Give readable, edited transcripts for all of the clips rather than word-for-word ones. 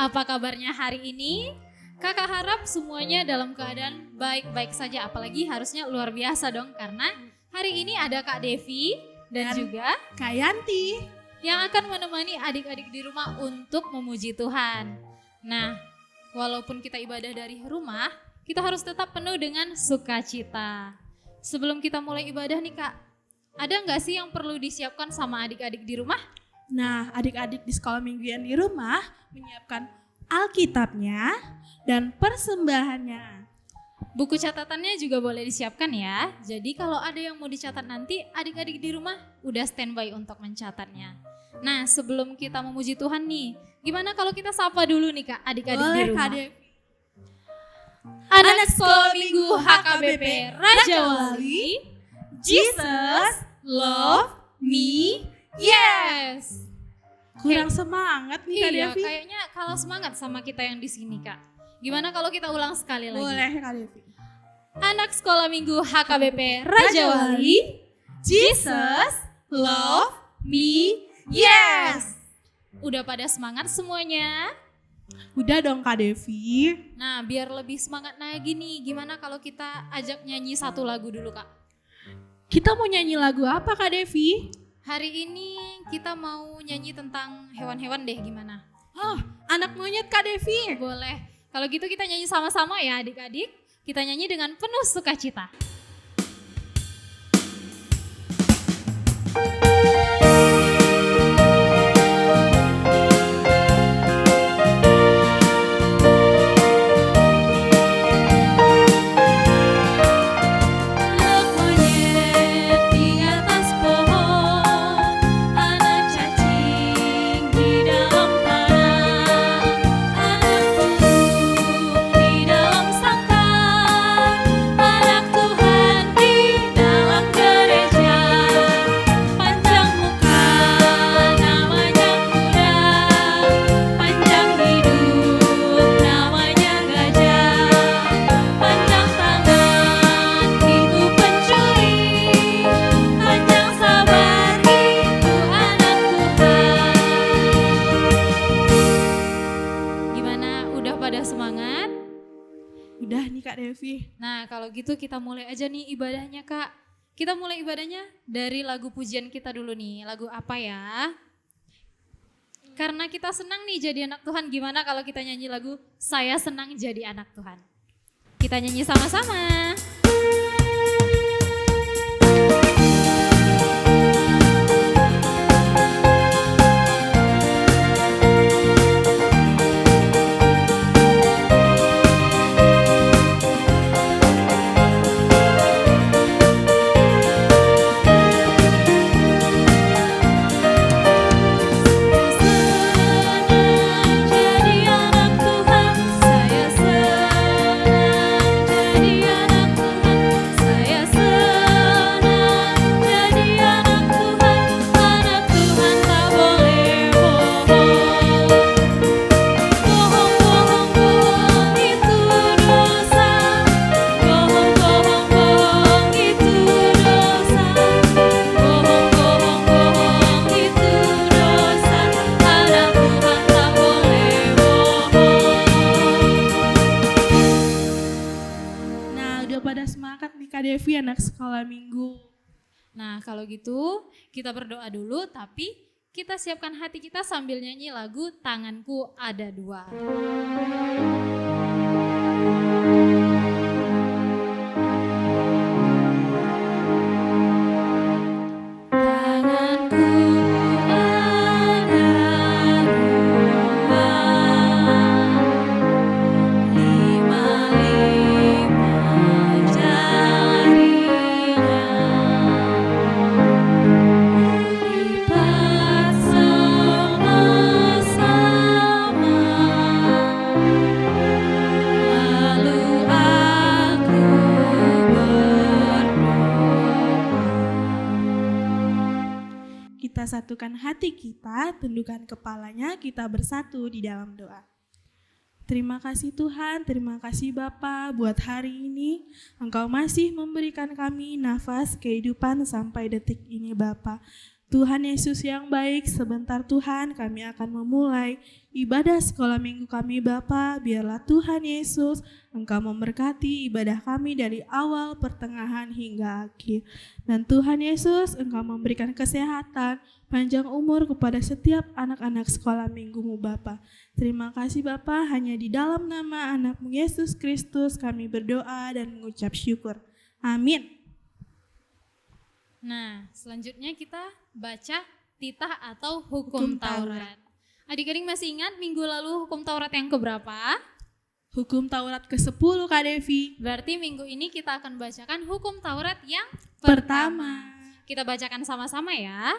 Apa kabarnya hari ini? Kakak harap semuanya dalam keadaan baik-baik saja. Apalagi harusnya luar biasa dong. Karena hari ini ada Kak Devi dan juga Kak Yanti yang akan menemani adik-adik di rumah untuk memuji Tuhan. Nah, walaupun kita ibadah dari rumah, kita harus tetap penuh dengan sukacita. Sebelum kita mulai ibadah nih Kak, ada nggak sih yang perlu disiapkan sama adik-adik di rumah? Nah, adik-adik di sekolah mingguan di rumah menyiapkan Alkitabnya dan persembahannya. Buku catatannya juga boleh disiapkan ya. Jadi kalau ada yang mau dicatat nanti, adik-adik di rumah udah standby untuk mencatatnya. Nah, sebelum kita memuji Tuhan nih, gimana kalau kita sapa dulu nih Kak, adik-adik di rumah? Kak Devi. Anak sekolah minggu HKBP Raja Wali, Jesus love me, yes. Kurang semangat nih Kak Iya, Devi. kayaknya kalah semangat sama kita yang di sini Kak. Gimana kalau kita ulang sekali lagi? Boleh Kak Devi. Anak sekolah minggu HKBP Raja Wali, Jesus love me, yes. Udah pada semangat semuanya? Udah dong Kak Devi. Nah, biar lebih semangat lagi nih, gimana kalau kita ajak nyanyi satu lagu dulu Kak? Kita mau nyanyi lagu apa Kak Devi? Hari ini kita mau nyanyi tentang hewan-hewan deh, gimana? Oh, anak monyet Kak Devi. Boleh. Kalau gitu kita nyanyi sama-sama ya adik-adik. Kita nyanyi dengan penuh sukacita. Udah nih Kak Devi. Nah kalau gitu kita mulai aja nih ibadahnya Kak. Kita mulai ibadahnya dari lagu pujian kita dulu nih. Lagu apa ya? Karena kita senang nih jadi anak Tuhan, gimana kalau kita nyanyi lagu Saya Senang Jadi Anak Tuhan? Kita nyanyi sama-sama. Devi anak sekolah minggu. Nah kalau gitu kita berdoa dulu, tapi kita siapkan hati kita sambil nyanyi lagu Tanganku Ada Dua. Satukan hati kita, tundukkan kepalanya, kita bersatu di dalam doa. Terima kasih Tuhan, terima kasih Bapa buat hari ini. Engkau masih memberikan kami nafas kehidupan sampai detik ini Bapa. Tuhan Yesus yang baik, sebentar Tuhan kami akan memulai ibadah sekolah minggu kami Bapa. Biarlah Tuhan Yesus Engkau memberkati ibadah kami dari awal, pertengahan hingga akhir. Dan Tuhan Yesus Engkau memberikan kesehatan, panjang umur kepada setiap anak-anak sekolah minggumu Bapa. Terima kasih Bapa, hanya di dalam nama anak-Mu Yesus Kristus kami berdoa dan mengucap syukur. Amin. Nah, selanjutnya kita baca titah atau hukum Taurat. Adik-adik masih ingat minggu lalu hukum Taurat yang keberapa? Hukum Taurat ke-10 Kak Devi. Berarti minggu ini kita akan bacakan hukum Taurat yang Pertama. Kita bacakan sama-sama ya.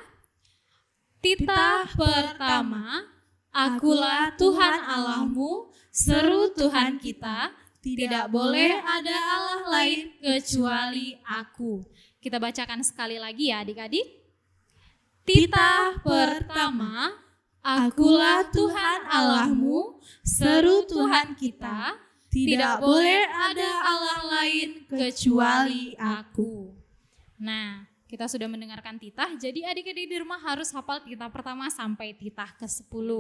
Titah pertama, Akulah Tuhan Allahmu, seru Tuhan kita, tidak boleh ada Allah lain kecuali Aku. Kita bacakan sekali lagi ya adik-adik. Titah pertama, Akulah Tuhan Allahmu, seru Tuhan kita, tidak boleh ada Allah lain kecuali Aku. Nah, kita sudah mendengarkan titah, jadi adik-adik di rumah harus hafal titah pertama sampai titah ke-10.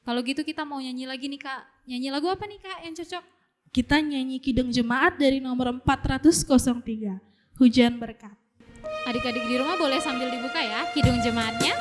Kalau gitu kita mau nyanyi lagi nih Kak. Nyanyi lagu apa nih Kak yang cocok? Kita nyanyi Kidung Jemaat dari nomor 403. Hujan berkat. Adik-adik di rumah boleh sambil dibuka ya Kidung Jemaatnya.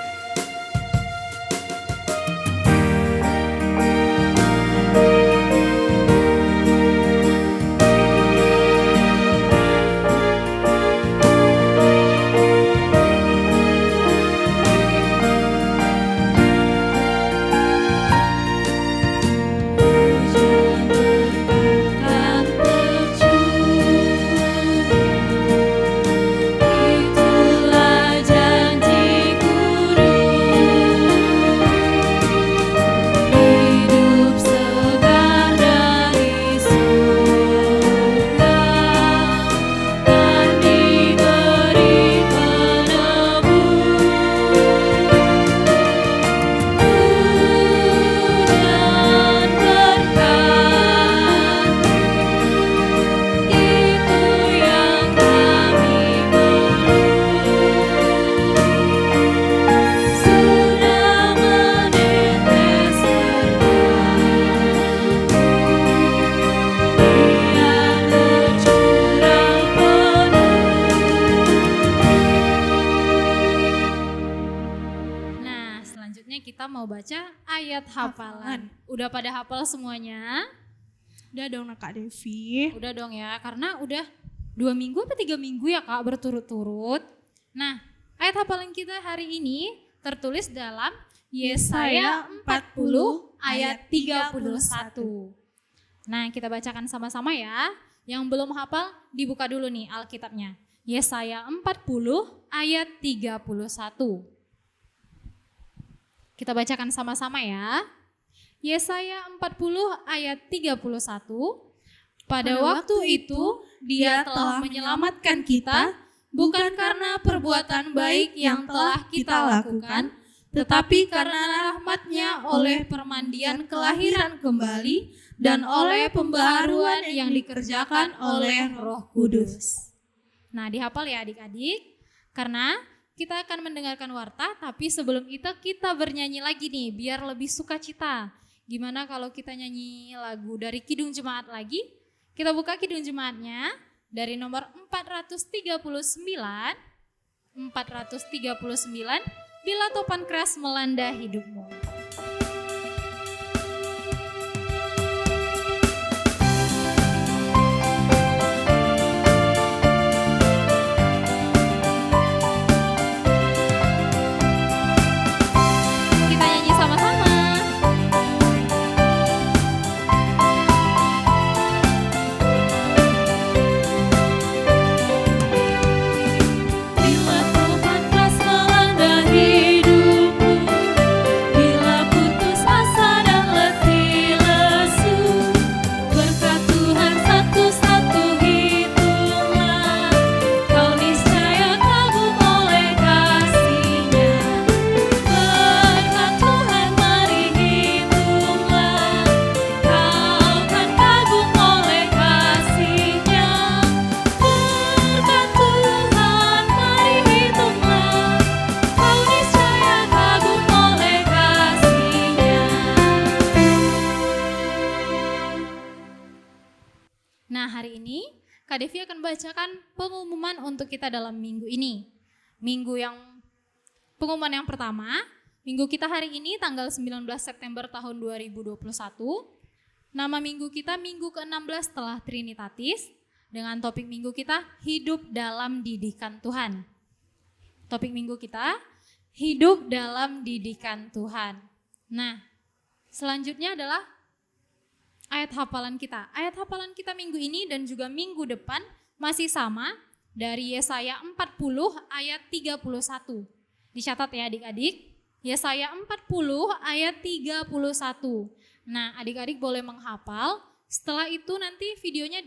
Itulah mau baca ayat hafalan. Udah pada hafal semuanya? Udah dong Kak Devi. Udah dong ya, karena udah 2 minggu apa 3 minggu ya Kak berturut-turut. Nah, ayat hafalan kita hari ini tertulis dalam Yesaya 40 ayat 31. Nah, kita bacakan sama-sama ya. Yang belum hafal dibuka dulu nih Alkitabnya. Yesaya 40 ayat 31. Kita bacakan sama-sama ya. Yesaya 40 ayat 31. Pada waktu itu Dia telah menyelamatkan kita, bukan karena perbuatan baik yang telah kita lakukan, tetapi karena rahmat-Nya oleh permandian kelahiran kembali dan oleh pembaharuan yang dikerjakan oleh Roh Kudus. Nah, dihafal ya adik-adik, karena kita akan mendengarkan warta, tapi sebelum itu kita bernyanyi lagi nih, biar lebih sukacita. Gimana kalau kita nyanyi lagu dari Kidung Jemaat lagi? Kita buka Kidung Jemaatnya dari nomor 439, Bila Topan Keras Melanda Hidupmu. Bila Kak Devi akan bacakan pengumuman untuk kita dalam minggu ini. Pengumuman yang pertama, minggu kita hari ini tanggal 19 September tahun 2021. Nama minggu kita minggu ke-16 setelah Trinitatis, dengan topik minggu kita hidup dalam didikan Tuhan. Topik minggu kita hidup dalam didikan Tuhan. Nah, selanjutnya adalah ayat hafalan kita. Ayat hafalan kita minggu ini dan juga minggu depan masih sama dari Yesaya 40 ayat 31. Dicatat ya adik-adik. Yesaya 40 ayat 31. Nah, adik-adik boleh menghafal. Setelah itu nanti videonya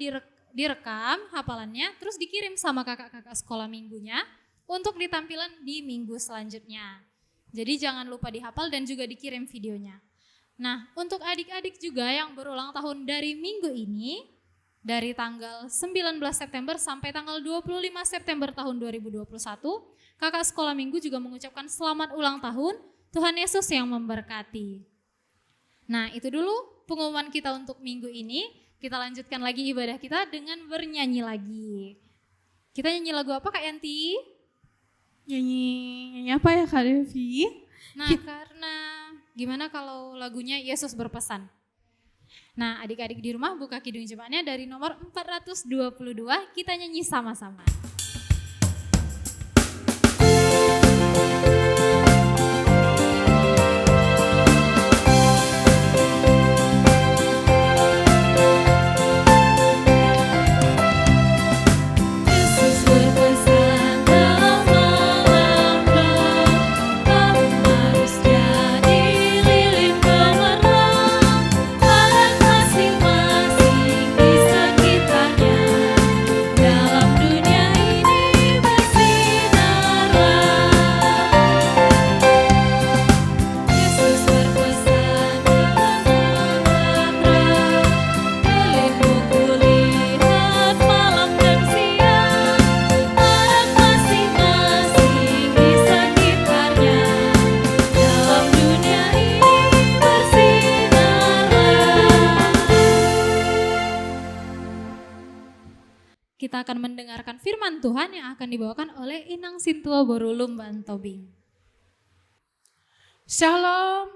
direkam hafalannya, terus dikirim sama kakak-kakak sekolah minggunya untuk ditampilan di minggu selanjutnya. Jadi jangan lupa dihafal dan juga dikirim videonya. Nah, untuk adik-adik juga yang berulang tahun dari minggu ini, dari tanggal 19 September sampai tanggal 25 September tahun 2021, kakak sekolah minggu juga mengucapkan selamat ulang tahun, Tuhan Yesus yang memberkati. Nah, itu dulu pengumuman kita untuk minggu ini. Kita lanjutkan lagi ibadah kita dengan bernyanyi lagi. Kita nyanyi lagu apa Kak Yanti? Nyanyi apa ya Kak Devi? Nah, karena gimana kalau lagunya Yesus berpesan? Nah, adik-adik di rumah buka Kidung Jemaatnya dari nomor 422, kita nyanyi sama-sama. Kita akan mendengarkan firman Tuhan yang akan dibawakan oleh Inang Sintua Borulum Bantobing. Shalom,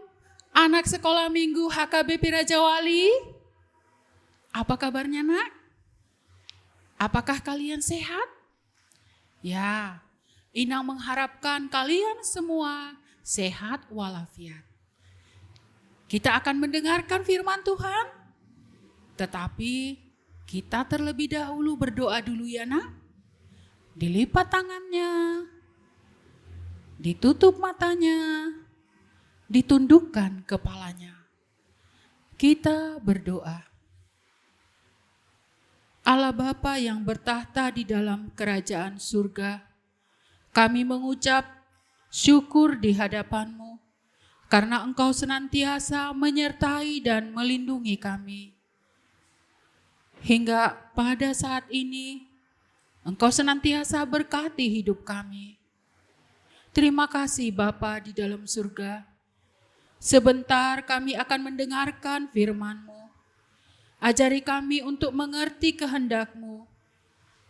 anak sekolah minggu HKBP Raja Wali. Apa kabarnya nak? Apakah kalian sehat? Ya, Inang mengharapkan kalian semua sehat walafiat. Kita akan mendengarkan firman Tuhan, tetapi kita terlebih dahulu berdoa dulu ya nak. Dilipat tangannya, ditutup matanya, ditundukkan kepalanya. Kita berdoa. Allah Bapa yang bertahta di dalam kerajaan surga, kami mengucap syukur di hadapan-Mu karena Engkau senantiasa menyertai dan melindungi kami. Hingga pada saat ini, Engkau senantiasa berkati hidup kami. Terima kasih Bapa di dalam surga. Sebentar kami akan mendengarkan firman-Mu. Ajari kami untuk mengerti kehendak-Mu,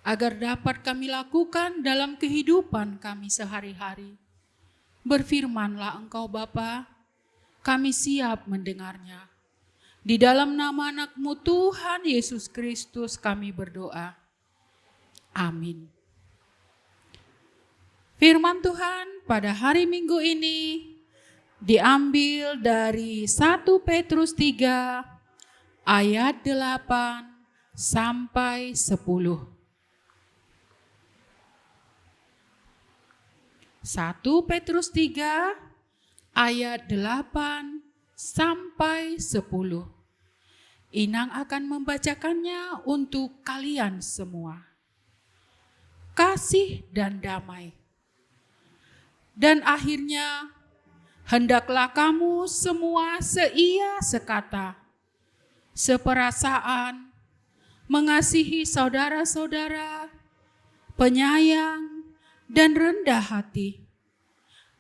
agar dapat kami lakukan dalam kehidupan kami sehari-hari. Berfirmanlah Engkau Bapa, kami siap mendengarnya. Di dalam nama anak-Mu Tuhan Yesus Kristus kami berdoa. Amin. Firman Tuhan pada hari Minggu ini diambil dari 1 Petrus 3 ayat 8 sampai 10. 1 Petrus 3 ayat 8 sampai 10. Inang akan membacakannya untuk kalian semua. Kasih dan damai. Dan akhirnya, hendaklah kamu semua seia sekata, seperasaan, mengasihi saudara-saudara, penyayang dan rendah hati.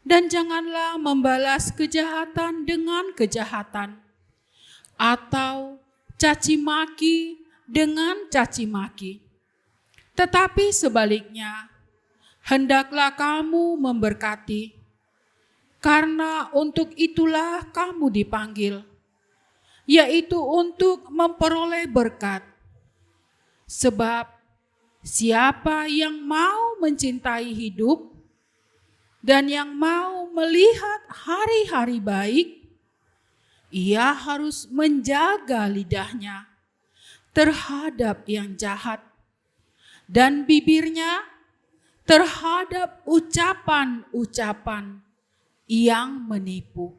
Dan janganlah membalas kejahatan dengan kejahatan, atau caci maki dengan caci maki. Tetapi sebaliknya, hendaklah kamu memberkati, karena untuk itulah kamu dipanggil, yaitu untuk memperoleh berkat. Sebab siapa yang mau mencintai hidup dan yang mau melihat hari-hari baik, ia harus menjaga lidahnya terhadap yang jahat dan bibirnya terhadap ucapan-ucapan yang menipu.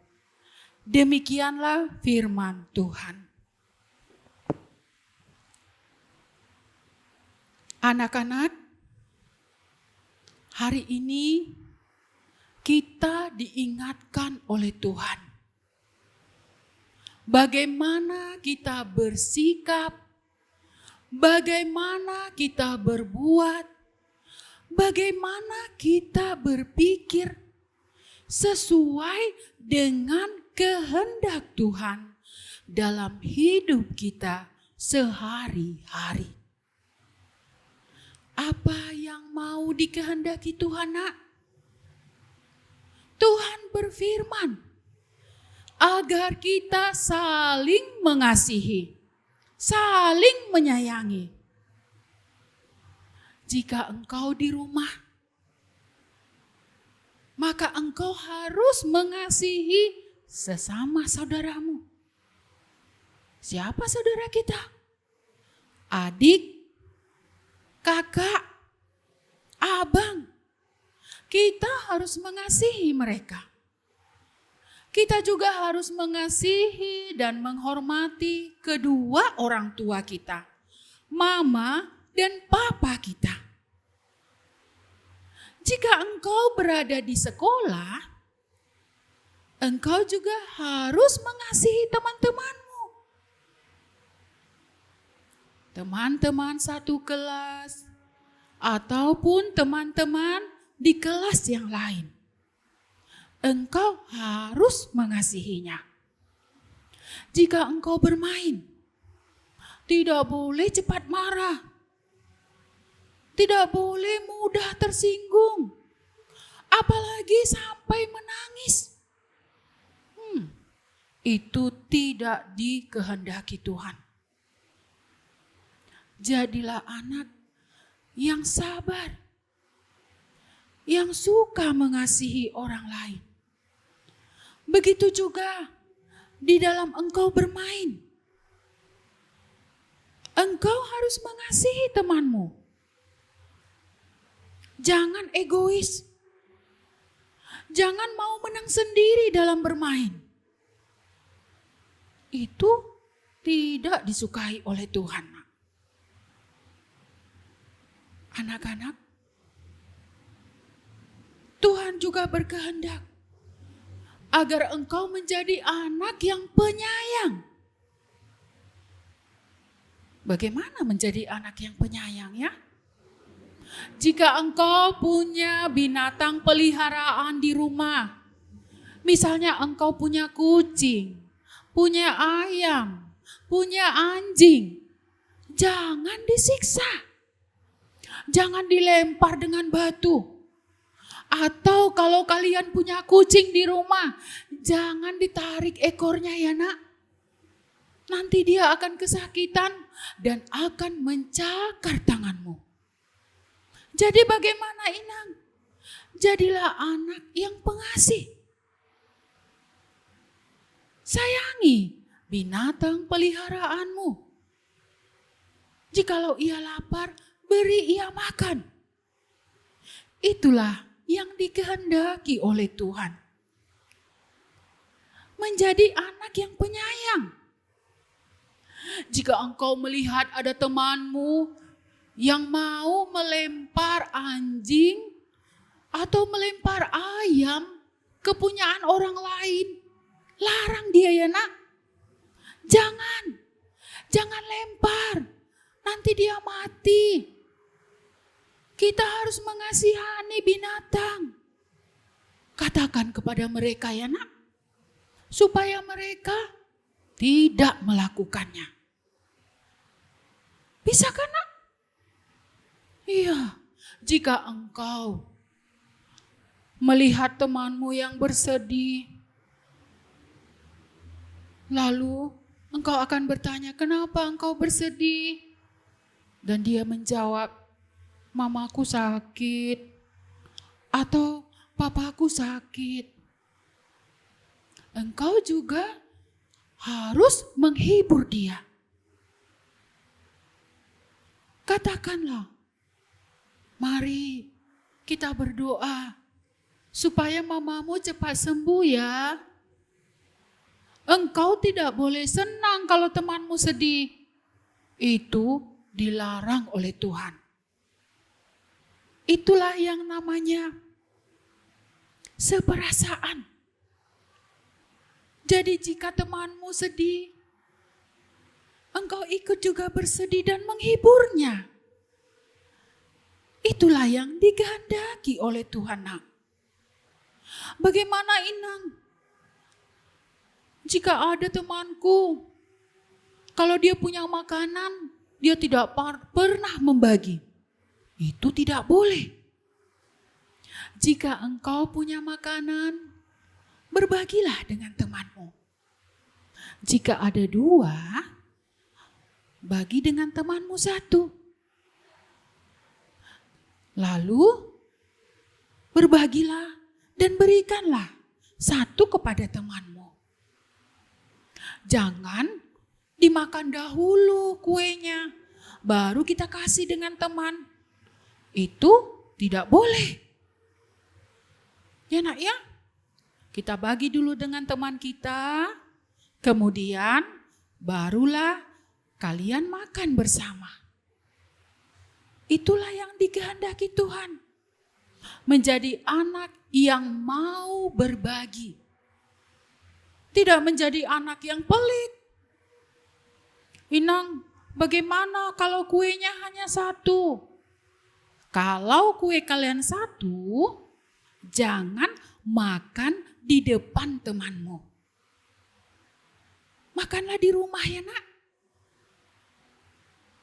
Demikianlah firman Tuhan. Anak-anak, hari ini kita diingatkan oleh Tuhan. Bagaimana kita bersikap, bagaimana kita berbuat, bagaimana kita berpikir sesuai dengan kehendak Tuhan dalam hidup kita sehari-hari. Apa yang mau dikehendaki Tuhan, nak? Tuhan berfirman agar kita saling mengasihi, saling menyayangi. Jika engkau di rumah, maka engkau harus mengasihi sesama saudaramu. Siapa saudara kita? Adik, kakak, abang. Kita harus mengasihi mereka. Kita juga harus mengasihi dan menghormati kedua orang tua kita, mama dan papa kita. Jika engkau berada di sekolah, engkau juga harus mengasihi teman-temanmu. Teman-teman satu kelas, ataupun teman-teman di kelas yang lain. Engkau harus mengasihinya. Jika engkau bermain, tidak boleh cepat marah. Tidak boleh mudah tersinggung. Apalagi sampai menangis. Itu tidak dikehendaki Tuhan. Jadilah anak yang sabar, yang suka mengasihi orang lain. Begitu juga di dalam engkau bermain. Engkau harus mengasihi temanmu. Jangan egois. Jangan mau menang sendiri dalam bermain. Itu tidak disukai oleh Tuhan. Anak-anak, Tuhan juga berkehendak agar engkau menjadi anak yang penyayang. Bagaimana menjadi anak yang penyayang, ya? Jika engkau punya binatang peliharaan di rumah, misalnya engkau punya kucing, punya ayam, punya anjing, jangan disiksa. Jangan dilempar dengan batu. Atau kalau kalian punya kucing di rumah, jangan ditarik ekornya, ya nak. Nanti dia akan kesakitan dan akan mencakar tanganmu. Jadi bagaimana, Inang? Jadilah anak yang pengasih. Sayangi binatang peliharaanmu. Jikalau ia lapar, beri ia makan. Itulah yang dikehendaki oleh Tuhan. Menjadi anak yang penyayang. Jika engkau melihat ada temanmu yang mau melempar anjing atau melempar ayam kepunyaan orang lain, larang dia, ya nak. Jangan lempar, nanti dia mati. Kita harus mengasihani binatang. Katakan kepada mereka, ya nak, supaya mereka tidak melakukannya. Bisa kan, nak? Iya, jika engkau melihat temanmu yang bersedih, lalu engkau akan bertanya, kenapa engkau bersedih? Dan dia menjawab, mamaku sakit atau papaku sakit. Engkau juga harus menghibur dia. Katakanlah, mari kita berdoa supaya mamamu cepat sembuh ya. Engkau tidak boleh senang kalau temanmu sedih. Itu dilarang oleh Tuhan. Itulah yang namanya seperasaan. Jadi jika temanmu sedih, engkau ikut juga bersedih dan menghiburnya. Itulah yang dikehendaki oleh Tuhan, nak. Bagaimana Inang? Jika ada temanku, kalau dia punya makanan, dia tidak pernah membagi. Itu tidak boleh. Jika engkau punya makanan, berbagilah dengan temanmu. Jika ada 2, bagi dengan temanmu 1. Lalu berbagilah dan berikanlah 1 kepada temanmu. Jangan dimakan dahulu kuenya, baru kita kasih dengan teman. Itu tidak boleh. Ya nak ya, kita bagi dulu dengan teman kita, kemudian barulah kalian makan bersama. Itulah yang dikehendaki Tuhan. Menjadi anak yang mau berbagi. Tidak menjadi anak yang pelit. Inang, bagaimana kalau kuenya hanya 1? Kalau kue kalian 1, jangan makan di depan temanmu. Makanlah di rumah ya nak.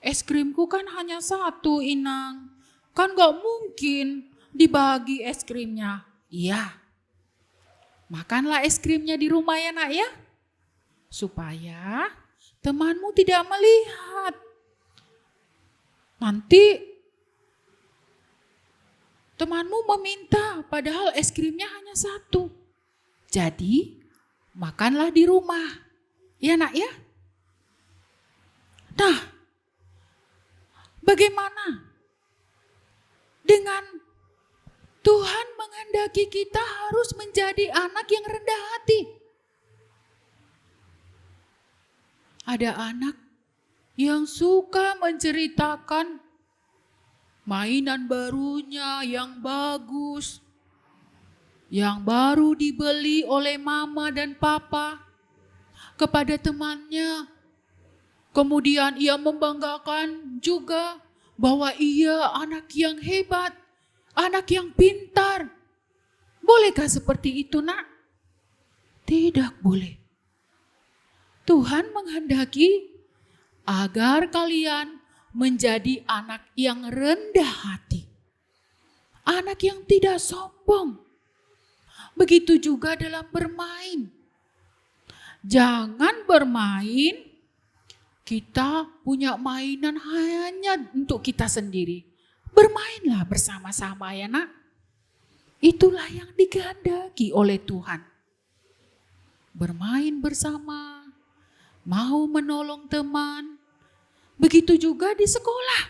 Es krimku kan hanya 1 Inang. Kan gak mungkin dibagi es krimnya. Iya. Makanlah es krimnya di rumah ya nak ya. Supaya temanmu tidak melihat. Nanti temanmu meminta padahal es krimnya hanya 1. Jadi makanlah di rumah. Ya nak ya. Nah, bagaimana dengan Tuhan menghendaki kita harus menjadi anak yang rendah hati? Ada anak yang suka menceritakan mainan barunya yang bagus, yang baru dibeli oleh mama dan papa kepada temannya. Kemudian ia membanggakan juga bahwa ia anak yang hebat, anak yang pintar. Bolehkah seperti itu nak? Tidak boleh. Tuhan menghendaki agar kalian menjadi anak yang rendah hati. Anak yang tidak sombong. Begitu juga dalam bermain. Jangan bermain, kita punya mainan hanya untuk kita sendiri. Bermainlah bersama-sama ya nak. Itulah yang dikehendaki oleh Tuhan. Bermain bersama, mau menolong teman. Begitu juga di sekolah.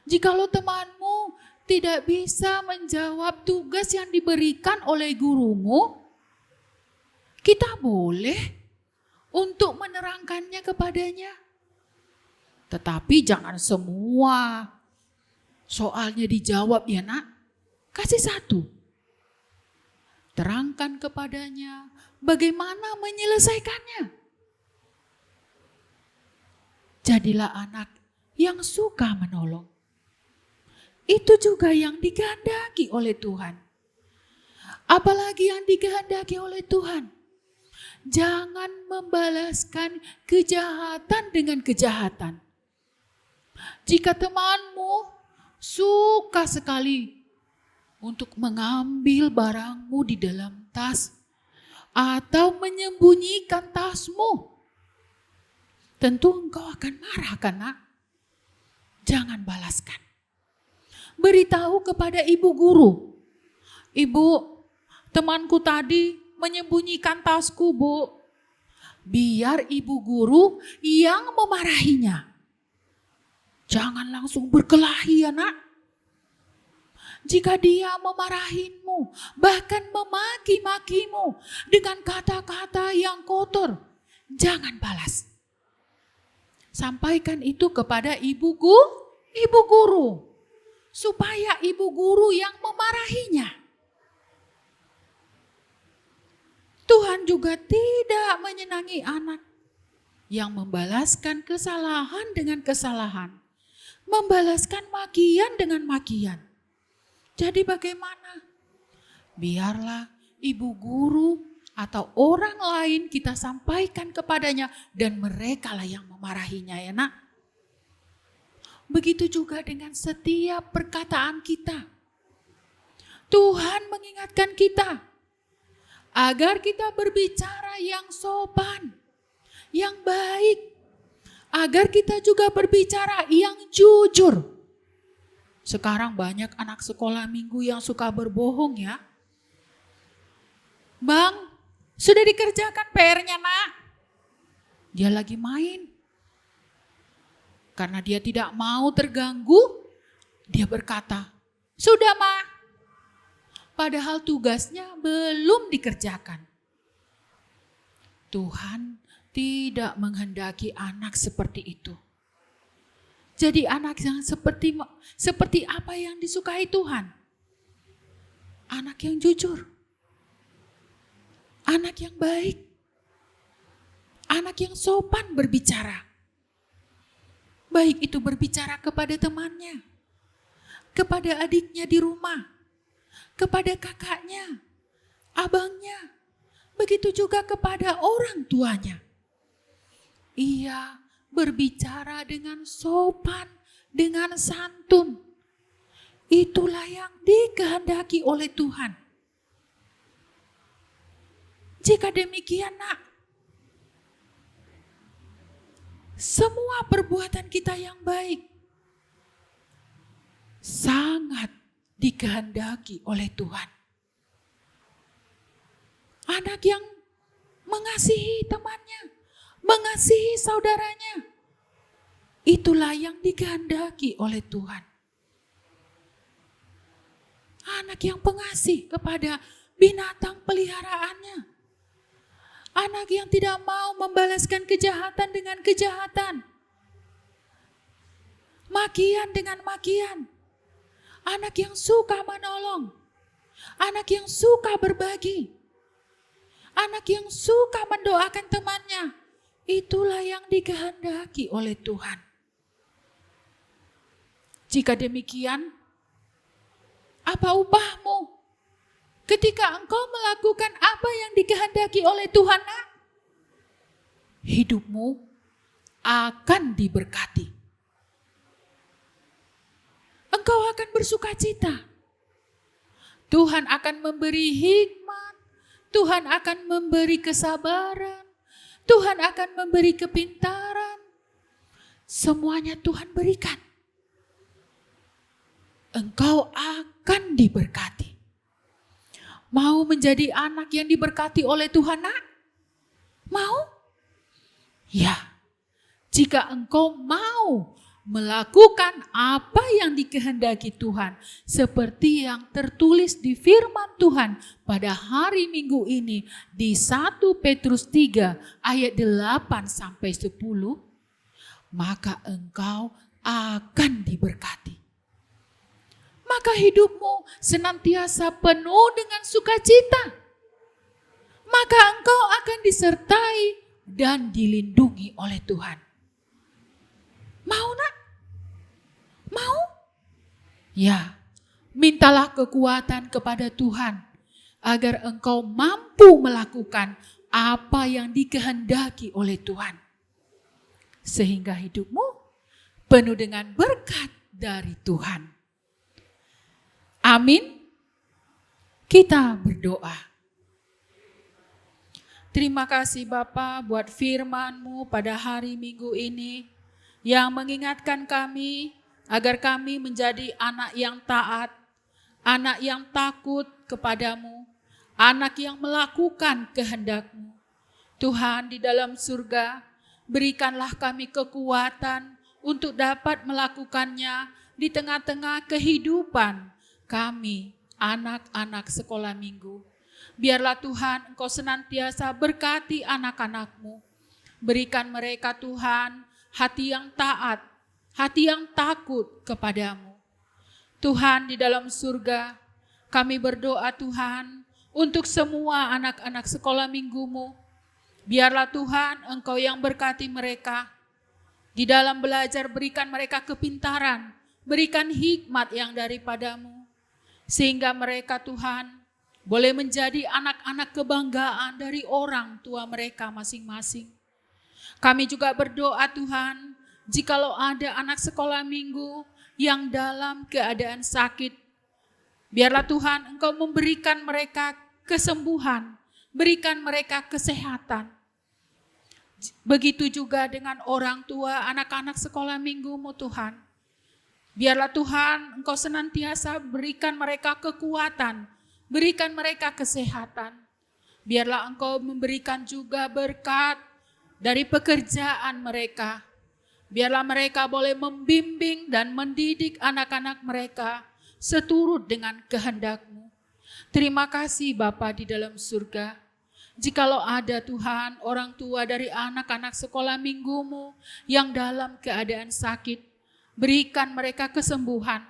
Jikalau temanmu tidak bisa menjawab tugas yang diberikan oleh gurumu, kita boleh untuk menerangkannya kepadanya. Tetapi jangan semua soalnya dijawab ya nak. Kasih 1. Terangkan kepadanya bagaimana menyelesaikannya. Jadilah anak yang suka menolong. Itu juga yang dikehendaki oleh Tuhan. Apalagi yang dikehendaki oleh Tuhan. Jangan membalaskan kejahatan dengan kejahatan. Jika temanmu suka sekali untuk mengambil barangmu di dalam tas atau menyembunyikan tasmu. Tentu engkau akan marah kan, nak? Jangan balaskan. Beritahu kepada ibu guru. Ibu, temanku tadi menyembunyikan tasku, Bu. Biar ibu guru yang memarahinya. Jangan langsung berkelahi ya, nak. Jika dia memarahimu, bahkan memaki-makimu dengan kata-kata yang kotor, jangan balas. Sampaikan itu kepada ibu guru, supaya ibu guru yang memarahinya. Tuhan juga tidak menyenangi anak yang membalaskan kesalahan dengan kesalahan, membalaskan makian dengan makian. Jadi bagaimana? Biarlah ibu guru atau orang lain kita sampaikan kepadanya dan merekalah yang memarahinya, ya nak. Begitu juga dengan setiap perkataan kita. Tuhan mengingatkan kita agar kita berbicara yang sopan, yang baik, agar kita juga berbicara yang jujur. Sekarang banyak anak sekolah minggu yang suka berbohong ya. Bang, sudah dikerjakan PR-nya, nak? Dia lagi main. Karena dia tidak mau terganggu, dia berkata, sudah, Ma. Padahal tugasnya belum dikerjakan. Tuhan tidak menghendaki anak seperti itu. Jadi anak yang seperti apa yang disukai Tuhan? Anak yang jujur. Anak yang baik, anak yang sopan berbicara. Baik itu berbicara kepada temannya, kepada adiknya di rumah, kepada kakaknya, abangnya, begitu juga kepada orang tuanya. Ia berbicara dengan sopan, dengan santun. Itulah yang dikehendaki oleh Tuhan. Jika demikian, nak, semua perbuatan kita yang baik sangat dikehendaki oleh Tuhan. Anak yang mengasihi temannya, mengasihi saudaranya, itulah yang dikehendaki oleh Tuhan. Anak yang pengasih kepada binatang peliharaannya. Anak yang tidak mau membalaskan kejahatan dengan kejahatan. Makian dengan makian. Anak yang suka menolong. Anak yang suka berbagi. Anak yang suka mendoakan temannya. Itulah yang dikehendaki oleh Tuhan. Jika demikian, apa upahmu? Ketika engkau melakukan apa yang dikehendaki oleh Tuhan, nak, hidupmu akan diberkati. Engkau akan bersuka cita. Tuhan akan memberi hikmat. Tuhan akan memberi kesabaran. Tuhan akan memberi kepintaran. Semuanya Tuhan berikan. Engkau akan diberkati. Mau menjadi anak yang diberkati oleh Tuhan, nak? Mau? Ya, jika engkau mau melakukan apa yang dikehendaki Tuhan, seperti yang tertulis di firman Tuhan pada hari Minggu ini di 1 Petrus 3 ayat 8 sampai 10, maka engkau akan diberkati. Maka hidupmu senantiasa penuh dengan sukacita. Maka engkau akan disertai dan dilindungi oleh Tuhan. Mau, nak? Mau? Ya, mintalah kekuatan kepada Tuhan agar engkau mampu melakukan apa yang dikehendaki oleh Tuhan. Sehingga hidupmu penuh dengan berkat dari Tuhan. Amin. Kita berdoa. Terima kasih Bapa buat firman-Mu pada hari Minggu ini yang mengingatkan kami agar kami menjadi anak yang taat, anak yang takut kepadamu, anak yang melakukan kehendak-Mu. Tuhan di dalam surga, berikanlah kami kekuatan untuk dapat melakukannya di tengah-tengah kehidupan kami, anak-anak sekolah minggu. Biarlah Tuhan Engkau senantiasa berkati anak-anak-Mu. Berikan mereka Tuhan hati yang taat, hati yang takut kepadamu. Tuhan di dalam surga, kami berdoa Tuhan untuk semua anak-anak sekolah minggu-Mu. Biarlah Tuhan Engkau yang berkati mereka. Di dalam belajar berikan mereka kepintaran, berikan hikmat yang daripadamu. Sehingga mereka Tuhan boleh menjadi anak-anak kebanggaan dari orang tua mereka masing-masing. Kami juga berdoa Tuhan, jikalau ada anak sekolah minggu yang dalam keadaan sakit, biarlah Tuhan Engkau memberikan mereka kesembuhan, berikan mereka kesehatan. Begitu juga dengan orang tua anak-anak sekolah minggu-Mu Tuhan. Biarlah Tuhan Engkau senantiasa berikan mereka kekuatan, berikan mereka kesehatan. Biarlah Engkau memberikan juga berkat dari pekerjaan mereka. Biarlah mereka boleh membimbing dan mendidik anak-anak mereka seturut dengan kehendak-Mu. Terima kasih Bapa di dalam surga. Jikalau ada Tuhan orang tua dari anak-anak sekolah minggu-Mu yang dalam keadaan sakit, berikan mereka kesembuhan.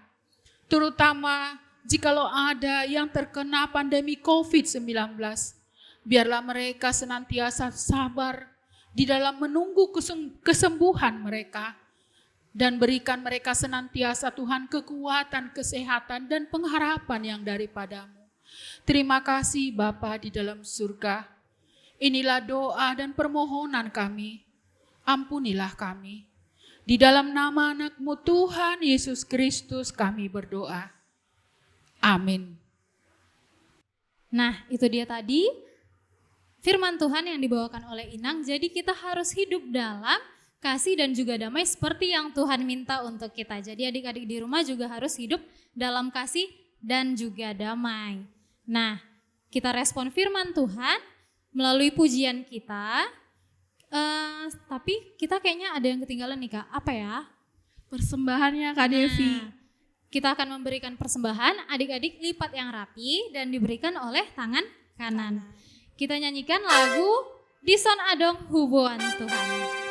Terutama jikalau ada yang terkena pandemi COVID-19, biarlah mereka senantiasa sabar di dalam menunggu kesembuhan mereka. Dan berikan mereka senantiasa Tuhan kekuatan, kesehatan, dan pengharapan yang daripadamu. Terima kasih Bapa di dalam surga. Inilah doa dan permohonan kami. Ampunilah kami. Di dalam nama anak-Mu Tuhan Yesus Kristus kami berdoa. Amin. Nah, itu dia tadi firman Tuhan yang dibawakan oleh Inang. Jadi kita harus hidup dalam kasih dan juga damai seperti yang Tuhan minta untuk kita. Jadi adik-adik di rumah juga harus hidup dalam kasih dan juga damai. Nah, kita respon firman Tuhan melalui pujian kita. Tapi kita kayaknya ada yang ketinggalan nih Kak. Apa ya? Persembahannya Kak Devi. Kita akan memberikan persembahan, adik-adik lipat yang rapi dan diberikan oleh tangan kanan. Kita nyanyikan lagu Dison Adong Hubuan Tuhan.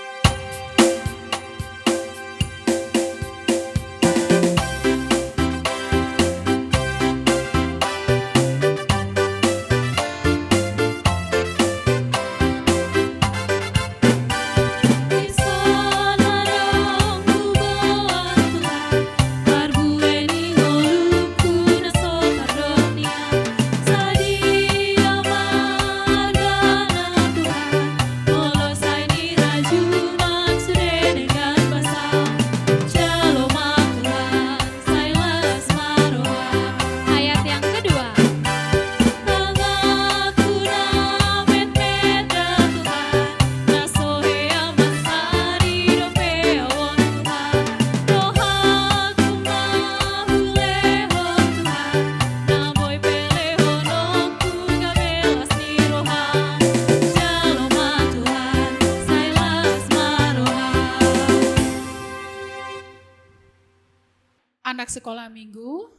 Anak sekolah minggu,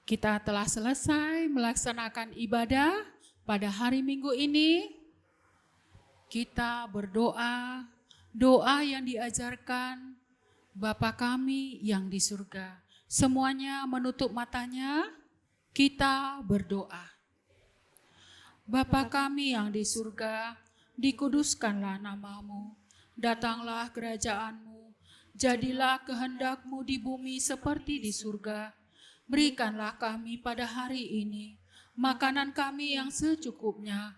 kita telah selesai melaksanakan ibadah pada hari Minggu ini. Kita berdoa, doa yang diajarkan Bapa kami yang di surga. Semuanya menutup matanya, kita berdoa. Bapa kami yang di surga, dikuduskanlah nama-Mu, datanglah kerajaan-Mu. Jadilah kehendak-Mu di bumi seperti di surga. Berikanlah kami pada hari ini makanan kami yang secukupnya.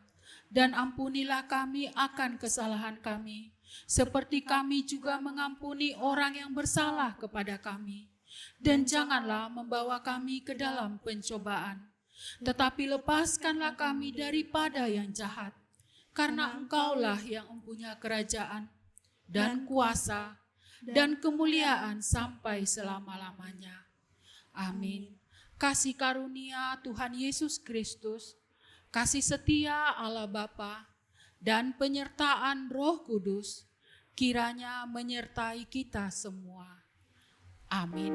Dan ampunilah kami akan kesalahan kami, seperti kami juga mengampuni orang yang bersalah kepada kami. dan janganlah membawa kami ke dalam pencobaan. Tetapi lepaskanlah kami daripada yang jahat, karena Engkaulah yang mempunyai kerajaan dan kuasa dan kemuliaan sampai selama-lamanya. Amin. Kasih karunia Tuhan Yesus Kristus, kasih setia Allah Bapa, dan penyertaan Roh Kudus kiranya menyertai kita semua. Amin.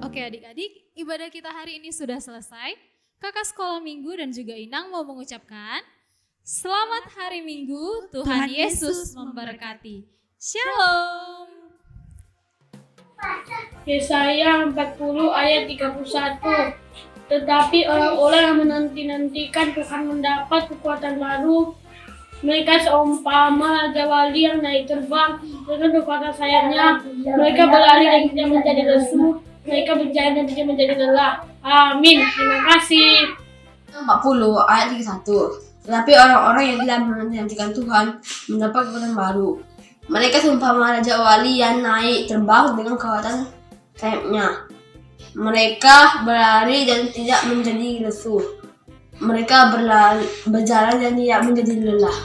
Oke adik-adik, ibadah kita hari ini sudah selesai. Kakak sekolah minggu dan juga Inang mau mengucapkan Selamat Hari Minggu, Tuhan Yesus memberkati. Shalom. Yesaya 40 ayat 31. Tetapi orang-orang yang menanti-nantikan Tuhan mendapat kekuatan baru. Mereka seumpama raja wali yang naik terbang dengan kekuatan sayapnya. Mereka berlari dan tidak menjadi lesu. Mereka berjalan dan tidak menjadi lelah. Amin. Terima kasih. 40 ayat 31. Tetapi orang-orang yang tidak menantikan Tuhan mendapat kekuatan baru. Mereka seumpama raja wali yang naik terbang dengan kekuatan sayapnya. Mereka berlari dan tidak menjadi lesu. Mereka berjalan dan tidak menjadi lelah.